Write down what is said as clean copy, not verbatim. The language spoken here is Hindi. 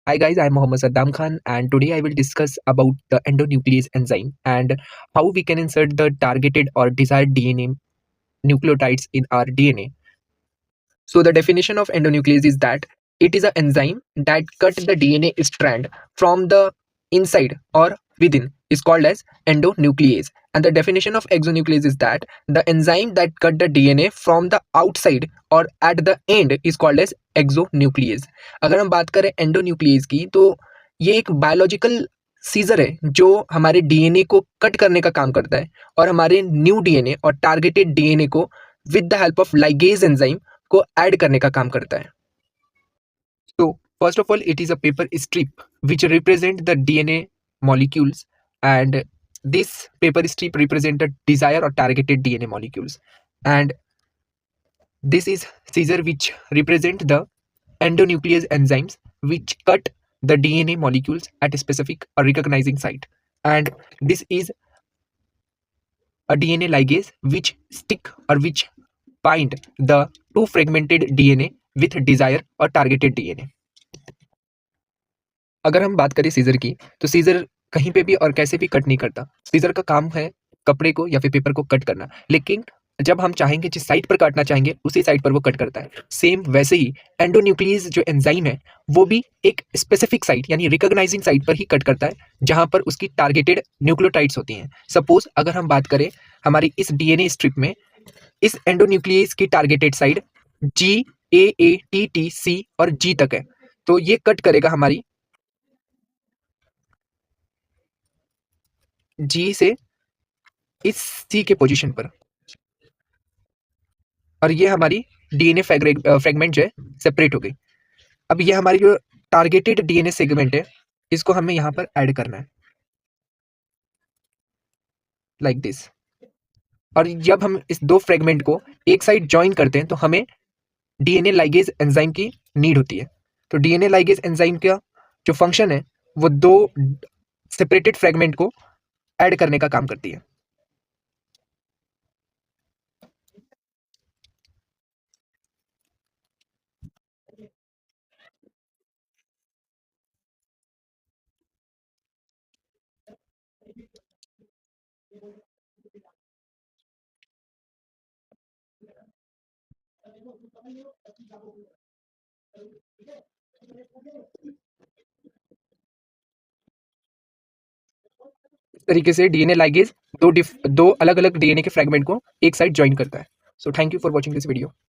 Hi guys, I'm Mohammad Saddam Khan and today I will discuss about the endonuclease enzyme and how we can insert the targeted or desired DNA nucleotides in our DNA. So the definition of endonuclease is that it is an enzyme that cut the DNA strand from the inside or within is called as endonuclease. And the definition of exonuclease is that the enzyme that cut the DNA from the outside or at the end is called as exonuclease. अगर हम बात करें एंडोन्यूक्लियस की तो ये एक बायोलॉजिकल सीजर है जो हमारे डीएनए को कट करने का काम करता है और हमारे न्यू डीएनए और टारगेटेड डीएनए को with the help of ligase enzyme को ऐड करने का काम करता है. So first of all, it is a paper strip which represent the DNA molecules, and this paper strip represent the desired or targeted DNA molecules, and this is scissor which represent the endonuclease enzymes which cut the DNA molecules at a specific or recognizing site, and this is a DNA ligase which stick or which bind the two fragmented DNA with desired or targeted DNA. अगर हम बात करें सीजर की तो सीजर कहीं पे भी और कैसे भी कट नहीं करता. सीजर का काम है कपड़े को या फिर पेपर को कट करना, लेकिन जब हम चाहेंगे जिस साइट पर काटना चाहेंगे उसी साइट पर वो कट करता है. सेम वैसे ही एंडोन्यूक्लियस जो एंजाइम है वो भी एक स्पेसिफिक साइट यानी रिकॉग्नाइजिंग साइट पर ही कट करता है जहां पर उसकी टारगेटेड न्यूक्लियोटाइड्स होती हैं. सपोज अगर हम बात करें हमारी इस डीएनए स्ट्रिप में इस एंडोन्यूक्लियस की टारगेटेड साइड GAATTC और G तक है, तो ये कट करेगा हमारी G से इस C के पोजीशन पर, और ये हमारी डीएनए फ्रेगमेंट जो है सेपरेट हो गई. अब ये हमारी जो टारगेटेड डीएनए सेगमेंट है इसको हमें यहाँ पर ऐड करना है लाइक दिस. और जब हम इस दो फ्रेगमेंट को एक साइड ज्वाइन करते हैं तो हमें डीएनए लाइगेज एंजाइम की नीड होती है. तो डीएनए लाइगेज एंजाइम का जो फंक्शन है वो दो सेपरेटेड फ्रेगमेंट को ऐड करने का काम करती है. इस तरीके से डीएनए लाइगेज दो अलग अलग डीएनए के फ्रेगमेंट को एक साइड ज्वाइन करता है. So thank you for watching this video.